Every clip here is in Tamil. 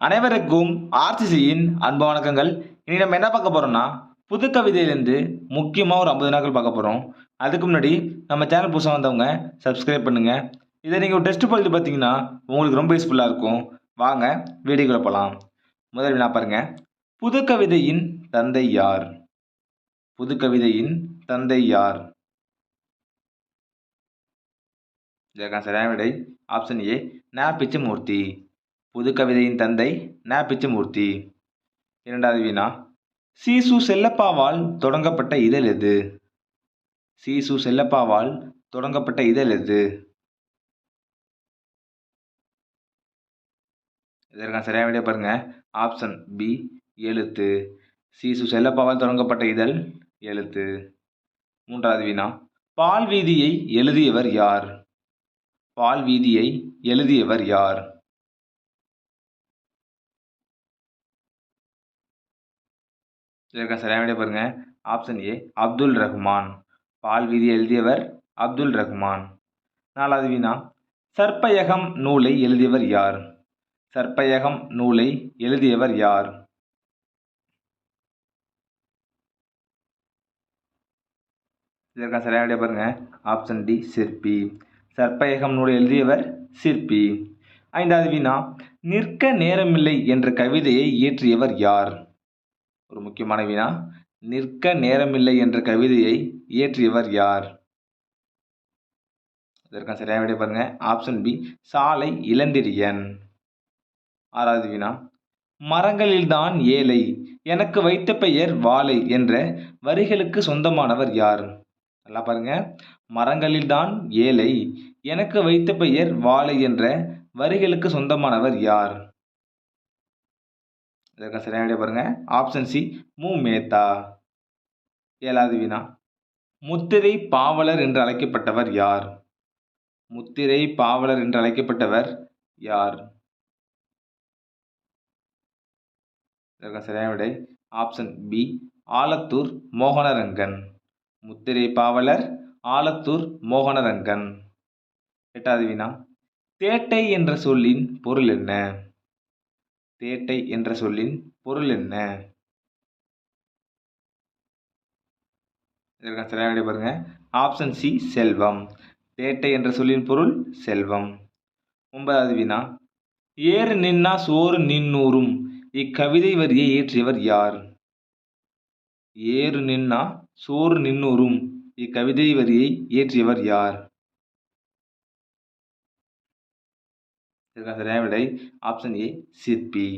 அனைவருக்கும் ஆர்சிசியின் அன்பு வணக்கங்கள். இனி நம்ம என்ன பார்க்க போறோம்னா, புது கவிதையிலேருந்து முக்கியமாக ஒரு 50 நாட்கள் பார்க்க போகிறோம். அதுக்கு முன்னாடி நம்ம சேனல் புதுசாக வந்தவங்க சப்ஸ்கிரைப் பண்ணுங்க. இதை நீங்கள் ஒரு டெஸ்ட் எழுதி பார்த்தீங்கன்னா உங்களுக்கு ரொம்ப யூஸ்ஃபுல்லாக இருக்கும். வாங்க வீடியோக்குள்ள போகலாம். முதல் வினா பாருங்க. புது கவிதையின் தந்தை யார்? புது கவிதையின் தந்தை யார்? இதற்கான சரியான விடை ஆப்ஷன் ஏ, ந. பிச்சமூர்த்தி. புது கவிதையின் தந்தை ந. பிச்சமூர்த்தி. இரண்டாவது வினா. சீசு செல்லப்பாவால் தொடங்கப்பட்ட இதழ் எது? சீசு செல்லப்பாவால் தொடங்கப்பட்ட இதழ் எது? இதற்கான சரியான விடை பாருங்க. ஆப்ஷன் பி, எழுத்து. சீசு செல்லப்பாவால் தொடங்கப்பட்ட இதழ் எழுத்து. மூன்றாவது வினா. பால் வீதியை எழுதியவர் யார்? பால் வீதியை எழுதியவர் யார்? இதற்கான சரியான விடை பாருங்க. Option A, Abdul Rahman. பால் வீதியை எழுதியவர் அப்துல் ரஹ்மான். நாலாவது வினா. சர்ப்பயகம் நூலை எழுதியவர் யார்? சர்ப்பயகம் நூலை எழுதியவர் யார்? இதற்கான சரியான விடை பாருங்க. ஆப்ஷன் டி, சிற்பி. சர்ப்பயகம் நூலை எழுதியவர் சிற்பி. ஐந்தாவது வினா. நிற்க நேரமில்லை என்ற கவிதையை இயற்றியவர் யார்? ஒரு முக்கியமான வினா. நிற்க நேரமில்லை என்ற கவிதையை இயற்றியவர் யார்? இதற்கான சரியான விடை பாருங்க. ஆப்ஷன் பி, சாலை இளந்திரியன். ஆறாவது வினா. மரங்களில்தான் ஏழை, எனக்கு வைத்த பெயர் வாழை என்ற வரிகளுக்கு சொந்தமானவர் யார்? நல்லா பாருங்க. மரங்களில்தான் ஏழை, எனக்கு வைத்த பெயர் வாழை என்ற வரிகளுக்கு சொந்தமானவர் யார்? இதற்கான சரியான விடை பாருங்க. ஆப்ஷன் சி, மு. மேத்தா. ஏழாவது வினா. முத்திரை பாவலர் என்று அழைக்கப்பட்டவர் யார்? முத்திரை பாவலர் என்று அழைக்கப்பட்டவர் யார்? இதற்கான சரியான விடை ஆப்ஷன் பி, ஆலத்தூர் மோகனரங்கன். முத்திரை பாவலர் ஆலத்தூர் மோகனரங்கன். எட்டாவது வினா. தேட்டை என்ற சொல்லின் பொருள் என்ன? தேட்டை என்ற சொல்லின் பொருள் என்ன? இதற்கான சரியான விடை பாருங்க. ஆப்ஷன் சி, செல்வம். தேட்டை என்ற சொல்லின் பொருள் செல்வம். ஒன்பதாவது வினா. ஏறு நின்னா சோறு நின்னூரும் இக்கவிதை வரியை இயற்றியவர் யார்? ஏறு நின்னா சோறு நின்னூரும் இக்கவிதை வரியை இயற்றியவர் யார்? இதற்கான சரியான விடை ஆப்ஷன் ஏ, சிற்பி.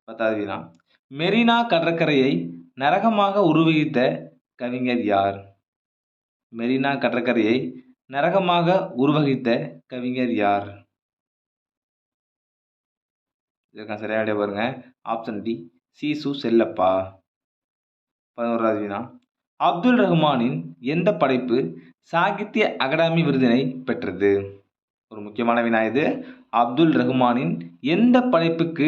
பத்தாவது வினா. மெரினா கடற்கரையை நரகமாக உருவகித்த கவிஞர் யார்? மெரினா கடற்கரையை நரகமாக உருவகித்த கவிஞர் யார்? இதற்கான சரியான விடை பாருங்க. Option D, C Su Chellappa. 11வது வினா. அப்துல் ரஹ்மானின் எந்த படைப்பு சாகித்ய அகாடமி விருதினை பெற்றது? ஒரு முக்கியமான வினா இது. அப்துல் ரஹ்மானின் எந்த படைப்புக்கு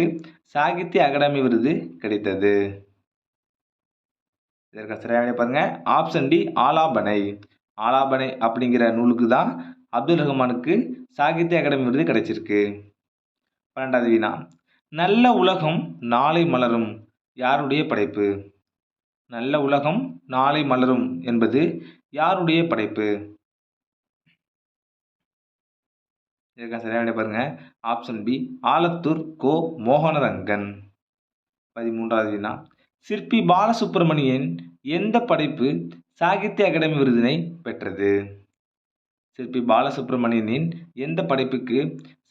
சாகித்ய அகாடமி விருது கிடைத்தது? இதற்கான சரியான விடை பாருங்க. Option D, ஆலாபனை. ஆலாபனை அப்படிங்கிற நூலுக்கு தான் அப்துல் ரஹ்மானுக்கு சாகித்ய அகாடமி விருது கிடைச்சிருக்கு. 12வது வினா. நல்ல உலகம் நாளை மலரும் யாருடைய படைப்பு? நல்ல உலகம் நாளை மலரும் என்பது யாருடைய படைப்பு? இதற்கான சரியான விடை பாருங்க. ஆப்ஷன் பி, ஆலத்தூர் கோ. மோகனரங்கன். 13வது வினா. சிற்பி பாலசுப்ரமணியன் எந்த படைப்பு சாகித்ய அகாடமி விருதினை பெற்றது? சிற்பி பாலசுப்ரமணியனின் எந்த படைப்புக்கு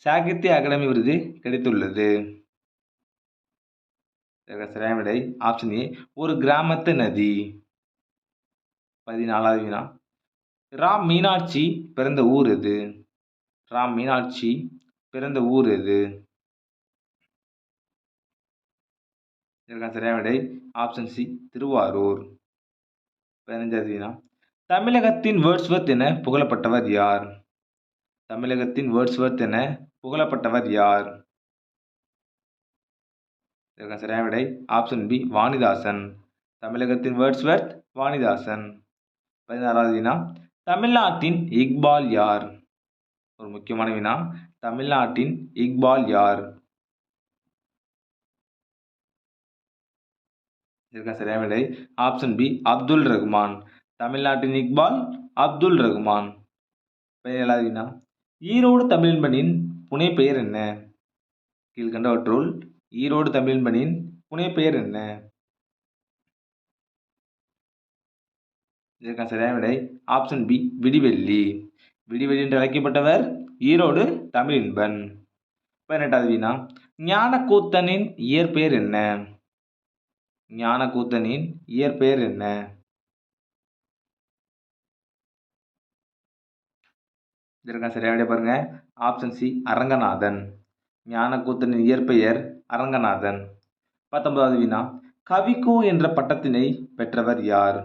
சாகித்ய அகாடமி விருது கிடைத்துள்ளது? இதற்கான சரியான விடை ஆப்ஷன் ஏ, ஒரு கிராமத்து நதி. 14வது வினா. ரா. மீனாட்சி பிறந்த ஊர் எது? ரா. மீனாட்சி பிறந்த ஊர் எது? இதற்கான சரியான விடை ஆப்ஷன் சி, திருவாரூர். 15வது வினா. தமிழகத்தின் வேர்ட்ஸ்வொர்த் என புகழப்பட்டவர் யார்? தமிழகத்தின் வேர்ட்ஸ்வொர்த் என புகழப்பட்டவர் யார்? இதற்கான சரியான விடை ஆப்ஷன் பி, வாணிதாசன். தமிழகத்தின் வேர்ட்ஸ்வொர்த் வாணிதாசன். 16வது வினா. தமிழ்நாட்டின் இக்பால் யார்? ஒரு முக்கியமான வினா. தமிழ்நாட்டின் இக்பால் யார்? இதற்கான சரியான விடை ஆப்ஷன் பி அப்துல் ரஹ்மான். தமிழ்நாட்டின் இக்பால் அப்துல் ரஹ்மான். 17வது வினா ஈரோடு தமிழின்பனின் புனைப்பெயர் என்ன? கீழ்கண்டவற்றுள் ஈரோடு தமிழின்பனின் புனைப்பெயர் என்ன? இதற்கான சரியான விடை ஆப்ஷன் பி விடிவெள்ளி. விடிவெள்ளி என்று அழைக்கப்பட்டவர் ஈரோடு தமிழின்பன். 18வது வினா ஞானக்கூத்தனின் இயற்பெயர் என்ன? ஞானக்கூத்தனின் இயற்பெயர் என்ன? இதற்கான சரியான விடை பாருங்க ஆப்ஷன் சி அரங்கநாதன். ஞானக்கூத்தனின் இயற்பெயர் அரங்கநாதன். 19வது வினா கவிக்கோ என்ற பட்டத்தினை பெற்றவர் யார்?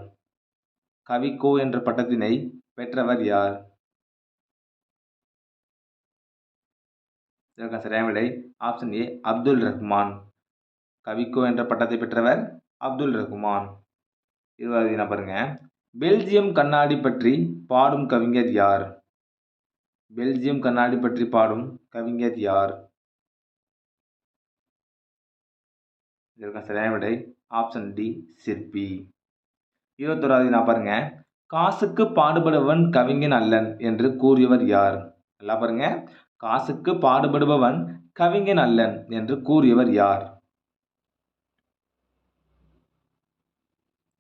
கவிக்கோ என்ற பட்டத்தினை பெற்றவர் யார்? இதற்கான சரியான விடை ஆப்ஷன் ஏ அப்துல் ரஹ்மான். கவிக்கோ என்ற பட்டத்தை பெற்றவர் அப்துல் ரஹ்மான். 20வது வினா பாருங்க பெல்ஜியம் கண்ணாடி பற்றி பாடும் கவிஞர் யார்? பெல்ஜியம் கண்ணாடி பற்றி பாடும் கவிஞர் யார்? இதற்கான சரியான விடை ஆப்ஷன் டி சிற்பி. 21வது வினா பாருங்க காசுக்கு பாடுபடுபவன் கவிஞன் அல்லன் என்று கூறியவர் யார்? நல்லா பாருங்க காசுக்கு பாடுபடுபவன் கவிஞன் அல்லன் என்று கூறியவர் யார்?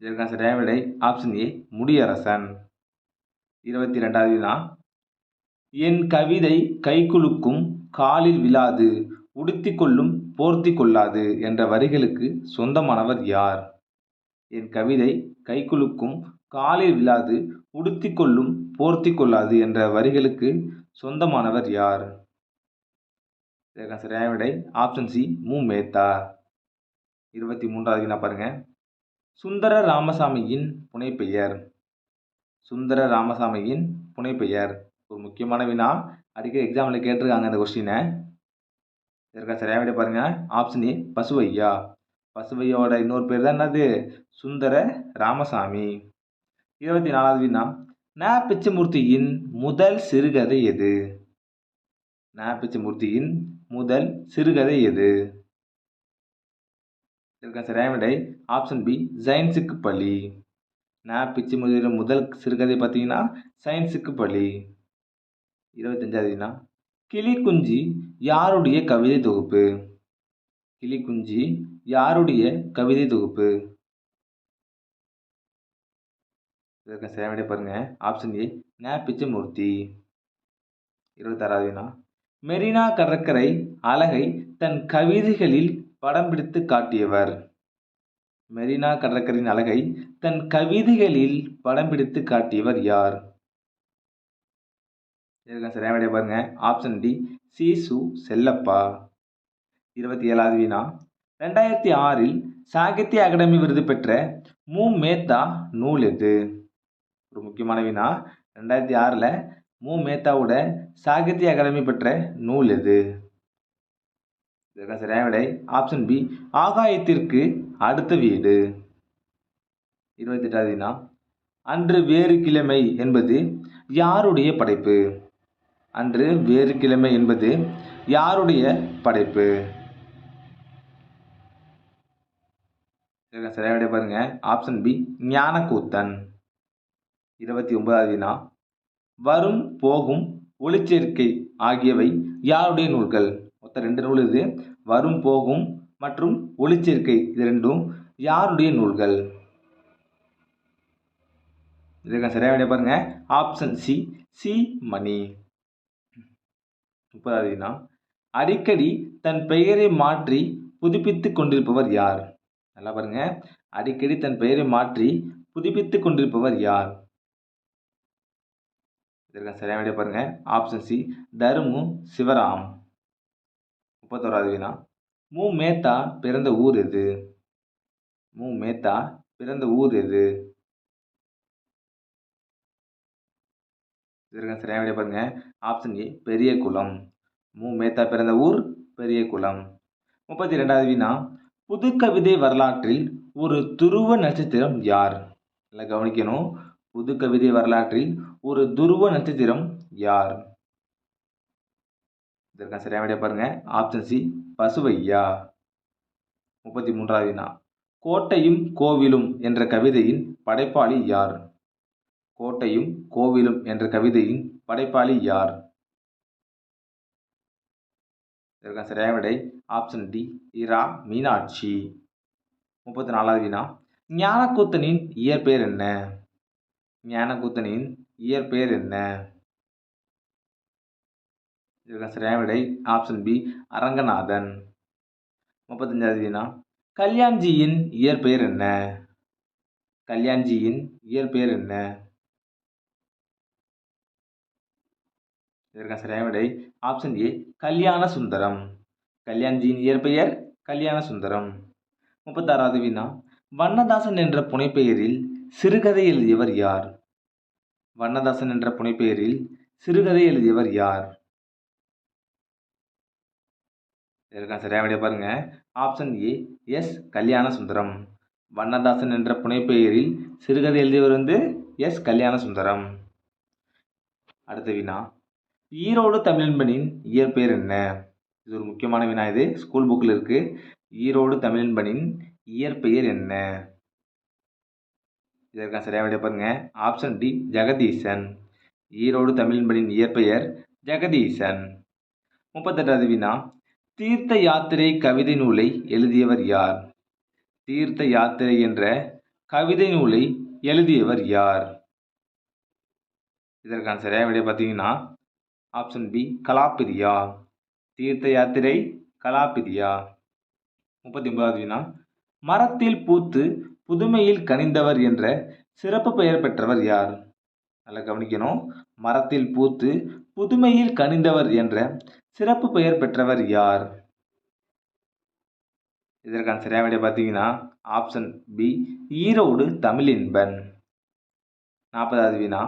இதற்கான சரியான விடை ஆப்ஷன் ஏ முடியரசன். 22வது வினா என் கவிதை கைக்குலுக்கும் காலில் விழாது உடுத்திக் கொள்ளும் போர்த்தி கொள்ளாது என்ற வரிகளுக்கு சொந்தமானவர் யார்? என் கவிதை கைக்குலுக்கும் காலில் விழாது உடுத்திக் கொள்ளும் போர்த்தி கொள்ளாது என்ற வரிகளுக்கு சொந்தமானவர் யார்? இதற்கான சரியான விடை ஆப்ஷன் சி மு மேத்தா. 23வது வினா பாருங்க சுந்தர ராமசாமியின் புனைப்பெயர். சுந்தர ராமசாமியின் புனைப்பெயர் ஒரு முக்கியமான வினா. அடிக்கடி எக்ஸாமில் கேட்டிருக்காங்க இந்த கொஸ்டினை. இதற்கான சரியான விடை பாருங்க ஆப்ஷன் ஏ பசுவையா. பசுவையோட இன்னொரு பேர் தான் என்னது சுந்தர ராமசாமி. 24வது வினா ந பிச்சமூர்த்தியின் முதல் சிறுகதை எது? ந பிச்சமூர்த்தியின் முதல் சிறுகதை எது? இதற்கான சரியான விடை ஆப்ஷன் பி சயின்ஸுக்கு பலி. ந பிச்சமூர்த்தியின் முதல் சிறுகதை பார்த்தீங்கன்னா சயின்ஸுக்கு பலி. 25வது வினா கிளி குஞ்சி யாருடைய கவிதை தொகுப்பு? கிளி குஞ்சி யாருடைய கவிதை தொகுப்பு? இதற்கு சரியான விடை பாருங்க ஆப்ஷன் ஏ ந பிச்சமூர்த்தி. 26வது வினா மெரினா கடற்கரை அழகை தன் கவிதைகளில் படம் பிடித்து காட்டியவர். மெரினா கடற்கரையின் அழகை தன் கவிதைகளில் படம் பிடித்து காட்டியவர் யார்? இதற்கான சரியான விடை பாருங்க ஆப்ஷன் டி சீசு செல்லப்பா. 27வது வினா 2006இல் சாகித்ய அகாடமி விருது பெற்ற மு மேத்தா நூல் எது? ஒரு முக்கியமான வினா. 2006ல் மு மேத்தாவோட சாகித்ய அகாடமி பெற்ற நூல் எது? இதற்கான சரியான விடை ஆப்ஷன் பி ஆகாயத்திற்கு அடுத்த வீடு. 28வது வினா அன்று வேறு கிழமை என்பது யாருடைய படைப்பு? அன்று வேறு கிழமை என்பது யாருடைய படைப்பு? இதற்கான சரியான விடை பாருங்க ஆப்ஷன் பி ஞானக்கூத்தன். 29வது வினா வரும் போகும் ஒளிச்சேர்க்கை ஆகியவை யாருடைய நூல்கள்? மொத்தம் 2 நூல் இது. வரும் போகும் மற்றும் ஒளிச்சேர்க்கை இது ரெண்டும் யாருடைய நூல்கள்? இதற்கான சரியான விடை பாருங்க ஆப்ஷன் சி சி மணி. 30வது வினா அடிக்கடி தன் பெயரை மாற்றி புதுப்பித்துக் கொண்டிருப்பவர் யார்? நல்லா பாருங்க அடிக்கடி தன் பெயரை மாற்றி புதுப்பித்துக் கொண்டிருப்பவர் யார்? இதற்கான சரியான விடை பாருங்க ஆப்ஷன் சி தருமு சிவராம். 31வது வினா மு மேத்தா பிறந்த ஊர் எது? மு மேத்தா பிறந்த ஊர் எது? இதற்கான சரியான விடை பாருங்க ஆப்ஷன் ஏ பெரியகுளம். மு மேத்தா பிறந்த ஊர் பெரியகுளம். 32வது வினா புது கவிதை வரலாற்றில் ஒரு துருவ நட்சத்திரம் யார்? நல்லா கவனிக்கணும். புது கவிதை வரலாற்றில் ஒரு துருவ நட்சத்திரம் யார்? இதற்கான சரியான விடை பாருங்க ஆப்ஷன் சி பசுவையா. 33வது வினா கோட்டையும் கோவிலும் என்ற கவிதையின் படைப்பாளி யார்? கோட்டையும் கோவிலும் என்ற கவிதையின் படைப்பாளி யார்? இதற்கான சரியான விடை ஆப்ஷன் டி இரா மீனாட்சி. 34வது வினா, ஞானக்கூத்தனின் இயற்பெயர் என்ன? ஞானக்கூத்தனின் இயற்பெயர் என்ன? இதற்கான சரியான விடை ஆப்ஷன் பி அரங்கநாதன். 35வது வினா, கல்யாண்ஜியின் இயற்பெயர் என்ன? கல்யாண்ஜியின் இயற்பெயர் என்ன? இதற்கான சரியான விடை ஆப்ஷன் ஏ கல்யாண சுந்தரம். கல்யாண்ஜியின் இயற்பெயர் கல்யாண சுந்தரம். 36வது வினா, வண்ணதாசன் என்ற புனைப்பெயரில் சிறுகதை எழுதியவர் யார்? வண்ணதாசன் என்ற புனைப்பெயரில் சிறுகதை எழுதியவர் யார்? இதற்கான சரியான விடை பாருங்க, option A S Kalyana Sundaram. Vannadasan என்ற புனைப்பெயரில் சிறுகதை எழுதியவர் எஸ் கல்யாண சுந்தரம். அடுத்த வினா, ஈரோடு தமிழன்பனின் இயற்பெயர் என்ன? இது ஒரு முக்கியமான வினா, இது ஸ்கூல் புக்கில் இருக்கு. ஈரோடு தமிழன்பனின் இயற்பெயர் என்ன? இதற்கான சரியான விடை பாருங்க, ஆப்ஷன் டி ஜெகதீசன். ஈரோடு தமிழன்பனின் இயற்பெயர் ஜெகதீசன். 38வது வினா, தீர்த்த யாத்திரை கவிதை நூலை எழுதியவர் யார்? தீர்த்த யாத்திரை என்ற கவிதை நூலை எழுதியவர் யார்? இதற்கான சரியான விடை பார்த்தீங்கன்னா ஆப்ஷன் பி கலாப்பிரியா. தீர்த்த யாத்திரை கலாப்பிரியா. 39வது வினா, மரத்தில் பூத்து புதுமையில் கனிந்தவர் என்ற சிறப்பு பெயர் பெற்றவர் யார்? நல்லா கவனிக்கணும். மரத்தில் பூத்து புதுமையில் கனிந்தவர் என்ற சிறப்பு பெயர் பெற்றவர் யார்? இதற்கான சரியான விடை பார்த்தீங்கன்னா ஆப்ஷன் பி ஈரோடு தமிழின்பன். 40வது வினா,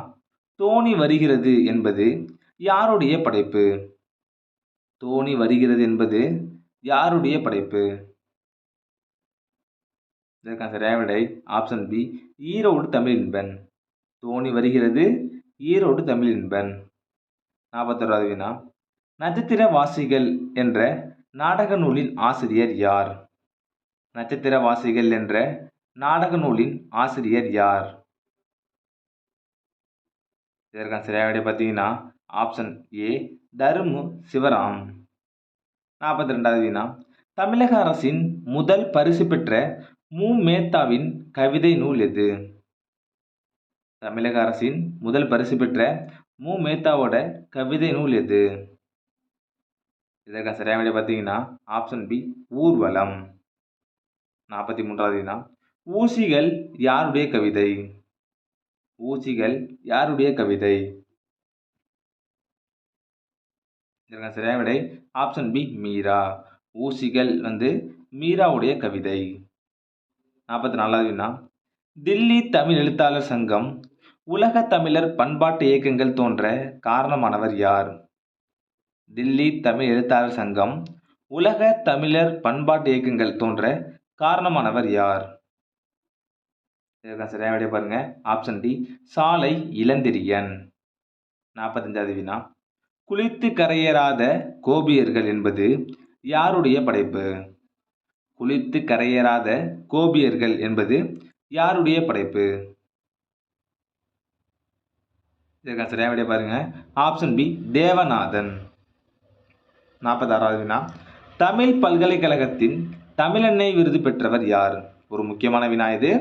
தோணி வருகிறது என்பது யாருடைய படைப்பு? தோணி வருகிறது என்பது யாருடைய படைப்பு? இதற்கான சரியான விடை ஆப்ஷன் பி ஈரோடு தமிழின்பன். தோணி வருகிறது ஈரோடு தமிழின்பன். 41வது வினா, நட்சத்திர வாசிகள் என்ற நாடக நூலின் ஆசிரியர் யார்? நட்சத்திர வாசிகள் என்ற நாடக நூலின் ஆசிரியர் யார்? இதற்கான சரியான விடை பார்த்தீங்கன்னா ஆப்ஷன் ஏ தருமு சிவராம். 42வது வினா, தமிழக அரசின் முதல் பரிசு பெற்ற மு. மேத்தாவின் கவிதை நூல் எது? தமிழக அரசின் முதல் பரிசு பெற்ற மு. மேத்தாவோட கவிதை நூல் எது? இதற்கான சரியான விடை பார்த்தீங்கன்னா ஆப்ஷன் பி ஊர்வலம். 43வது வினா, ஊசிகள் யாருடைய கவிதை? ஊசிகள் யாருடைய கவிதை? இதற்கான சரியான விடை ஆப்ஷன் பி மீரா. ஊசிகள் மீராவுடைய கவிதை. 44வது வினா, தில்லி தமிழ் எழுத்தாளர் சங்கம் உலக தமிழர் பண்பாட்டு இயக்கங்கள் தோன்ற காரணமானவர் யார்? தில்லி தமிழ் எழுத்தாளர் சங்கம் உலக தமிழர் பண்பாட்டு இயக்கங்கள் தோன்ற காரணமானவர் யார்? இதற்கான சரியான விடை பாருங்க, ஆப்ஷன் டி சாலை இளந்திரியன். 45வது வினா, குளித்து கரையேறாத கோபியர்கள் என்பது யாருடைய படைப்பு? குளித்து கரையேறாத கோபியர்கள் என்பது யாருடைய படைப்பு? இதற்கான சரியான விடை பாருங்க, ஆப்ஷன் பி தேவநாதன். 46வது வினா, தமிழ் பல்கலைக்கழகத்தின் தமிழன்னை விருது பெற்றவர் யார்? ஒரு முக்கியமான வினா இது.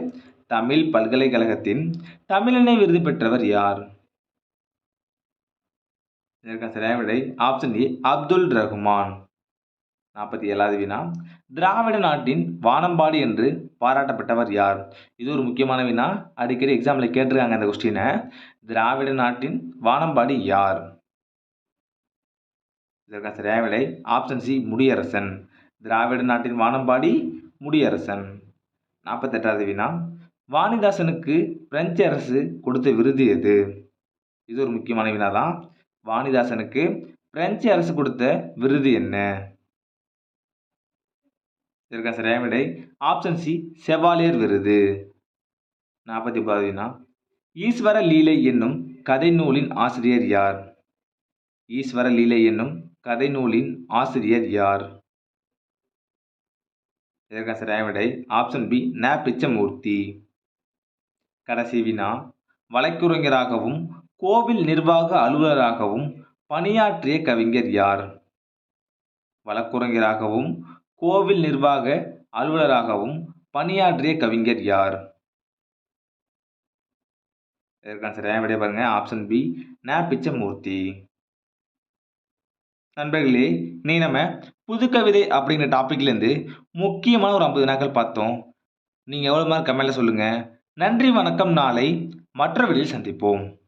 தமிழ் பல்கலைக்கழகத்தின் தமிழன்னை விருது பெற்றவர் யார்? இதற்கான சரியான விடை ஆப்ஷன் ஏ அப்துல் ரஹ்மான். 47வது வினா, திராவிட நாட்டின் வானம்பாடி என்று பாராட்டப்பட்டவர் யார்? இது ஒரு முக்கியமான வினா, அடிக்கடி எக்ஸாமில் கேட்டிருக்காங்க இந்த கொஸ்டினை. திராவிட நாட்டின் வானம்பாடி யார்? இதற்கான சரியான விடை ஆப்ஷன் சி முடியரசன். திராவிட நாட்டின் வானம்பாடி முடியரசன். 48வது வினா, வாணிதாசனுக்கு பிரெஞ்சு அரசு கொடுத்த விருது எது? இது ஒரு முக்கியமான வினா தான். வாணிதாசனுக்கு பிரெஞ்சு அரசு கொடுத்த விருது என்ன? இதற்கான சரியான விடை ஆப்ஷன் சி செவாலியர் விருது. 49வது வினா, ஈஸ்வர லீலை என்னும் கதை நூலின் ஆசிரியர் யார்? ஈஸ்வர லீலை என்னும் கதை நூலின் ஆசிரியர் யார்? இதற்கான சரியான விடை ஆப்ஷன் பி ந. பிச்சமூர்த்தி. கடைசி வினா, வழக்குரைஞராகவும் கோவில் நிர்வாக அலுவலராகவும் பணியாற்றிய கவிஞர் யார்? வழக்குரைஞராகவும் கோவில் நிர்வாக அலுவலராகவும் பணியாற்றிய கவிஞர் யார்? இதற்கான சரியான விடை பாருங்க ஆப்ஷன் பி ந. பிச்சமூர்த்தி. நண்பர்களே, நீ நம்ம புதுக்கவிதை அப்படிங்கிற டாபிக்லேருந்து முக்கியமான ஒரு 50 வினாக்கள் பார்த்தோம். நீங்கள் எவ்வளோ மார்க் கமெண்ட்ல சொல்லுங்கள். நன்றி, வணக்கம். நாளை மற்ற வீடியோவில் சந்திப்போம்.